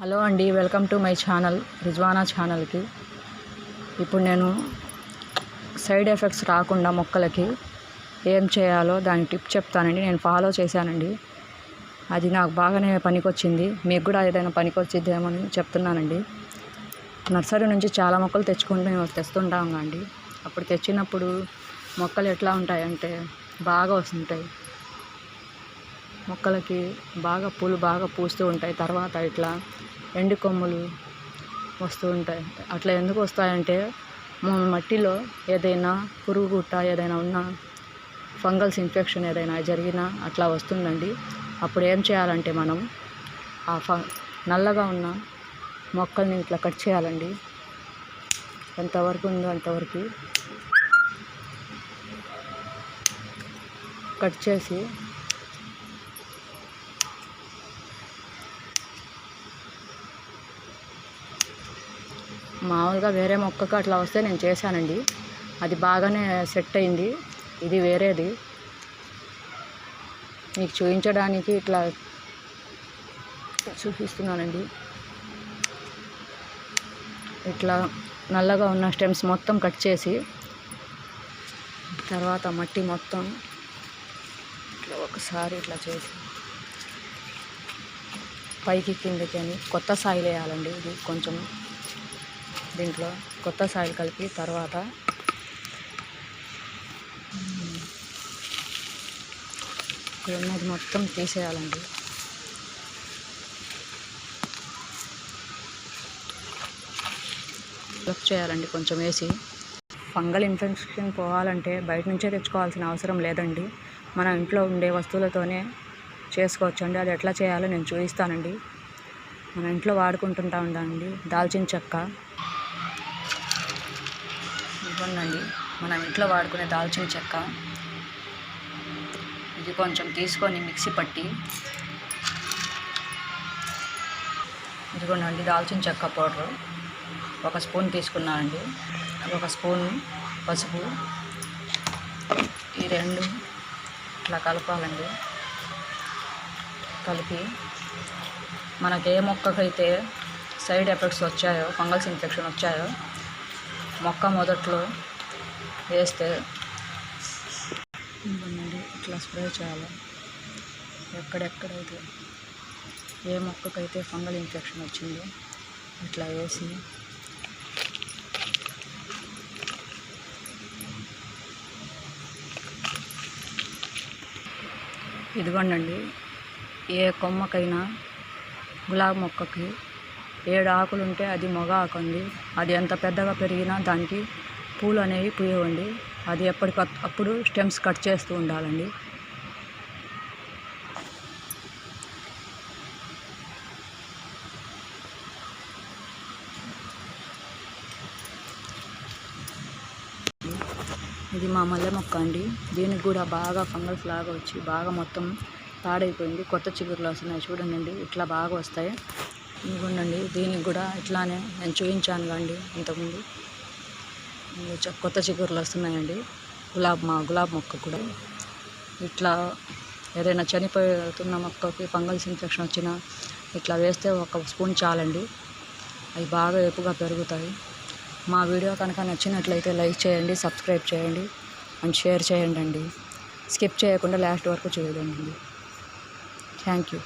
Hello అండి, welcome to my channel Rizwana ఛానల్కి. ఇప్పుడు నేను సైడ్ ఎఫెక్ట్స్ రాకుండా మొక్కలకి ఏం చేయాలో దాని టిప్ చెప్తానండి. నేను ఫాలో చేశానండి, అది నాకు బాగానే పనికొచ్చింది. మీకు కూడా ఏదైనా పనికొచ్చిద్దేమో అని చెప్తున్నానండి. నర్సరీ నుంచి చాలా మొక్కలు తెస్తుంటాం అండి. అప్పుడు తెచ్చినప్పుడు మొక్కలు ఎట్లా ఉంటాయంటే బాగా వస్తుంటాయి, మొక్కలకి బాగా పూలు బాగా పూస్తూ ఉంటాయి. తర్వాత ఇట్లా ఎండు కొమ్ములు వస్తూ ఉంటాయి. అట్లా ఎందుకు వస్తాయంటే మట్టిలో ఏదైనా పురుగు గుట్ట ఏదైనా ఉన్నా, ఫంగల్స్ ఇన్ఫెక్షన్ ఏదైనా జరిగినా అట్లా వస్తుందండి. అప్పుడు ఏం చేయాలంటే మనం ఆ నల్లగా ఉన్న మొక్కల్ని ఇట్లా కట్ చేయాలండి. ఎంతవరకు ఉందో అంతవరకు కట్ చేసి మామూలుగా వేరే మొక్కకు అట్లా వస్తే నేను చేశానండి, అది బాగానే సెట్ అయింది. ఇది వేరేది మీకు చూపించడానికి ఇట్లా చూపిస్తున్నానండి. ఇట్లా నల్లగా ఉన్న స్టెమ్స్ మొత్తం కట్ చేసి తర్వాత మట్టి మొత్తం ఇట్లా ఒకసారి ఇట్లా చేసి పైకి కిందకి అని కొత్త సాయిల్ వేయాలండి. ఇది కొంచెం దీంట్లో కొత్త సాయిల్ కలిపి తర్వాత ఉన్నది మొత్తం తీసేయాలండి. రఫ్ చేయాలండి కొంచెం వేసి. ఫంగల్ ఇన్ఫెక్షన్ పోవాలంటే బయట నుంచే తెచ్చుకోవాల్సిన అవసరం లేదండి, మన ఇంట్లో ఉండే వస్తువులతోనే చేసుకోవచ్చండి. అది ఎట్లా చేయాలో నేను చూపిస్తానండి. మన ఇంట్లో వాడుకుంటుంటా ఉండండి. దాల్చిన చెక్క ఇవ్వండి, మనం ఇంట్లో వాడుకునే దాల్చిన చెక్క. ఇది కొంచెం తీసుకొని మిక్సీ పట్టి, ఇదిగోండి దాల్చిన చెక్క పౌడరు 1 స్పూన్ తీసుకున్నానండి. 1 స్పూన్ పసుపు, ఈ 2 ఇట్లా కలపాలండి. కలిపి మనకి ఏ మొక్కకైతే సైడ్ ఎఫెక్ట్స్ వచ్చాయో, ఫంగల్స్ ఇన్ఫెక్షన్ వచ్చాయో మొక్క మొదట్లో వేస్తే ఇట్లా స్ప్రే చేయాలి. ఎక్కడెక్కడైతే ఏ మొక్కకైతే ఫంగల్ ఇన్ఫెక్షన్ వచ్చిందో ఇట్లా వేసి ఇదిగోండి. ఏ కొమ్మకైనా గులాబీ మొక్కకి 7 ఆకులు ఉంటే అది మగ ఆకు అండి. అది ఎంత పెద్దగా పెరిగినా దానికి పూలు అనేవి పూయవండి. అది ఎప్పటికప్పుడు స్టెమ్స్ కట్ చేస్తూ ఉండాలండి. ఇది మా మల్లె మొక్క అండి. దీనికి కూడా బాగా ఫంగల్స్ లాగా వచ్చి బాగా మొత్తం పాడైపోయింది. కొత్త చిగురులు వస్తున్నాయి చూడండి, ఇట్లా బాగా వస్తాయి. ఇదిగోండి, దీనికి కూడా ఇట్లానే నేను చూపించాను అండి ఇంతకుముందు. కొత్త చిగురులు వస్తున్నాయండి. గులాబీ మొక్క కూడా ఇట్లా ఏదైనా చనిపోతున్న మొక్కకి ఫంగల్స్ ఇన్ఫెక్షన్ వచ్చినా ఇట్లా వేస్తే 1 స్పూన్ చాలండి. అవి బాగా ఏపుగా పెరుగుతాయి. మా వీడియో కనుక నచ్చినట్లయితే లైక్ చేయండి, సబ్స్క్రైబ్ చేయండి అండ్ షేర్ చేయండి అండి. స్కిప్ చేయకుండా లాస్ట్ వరకు చూడండి. Thank you.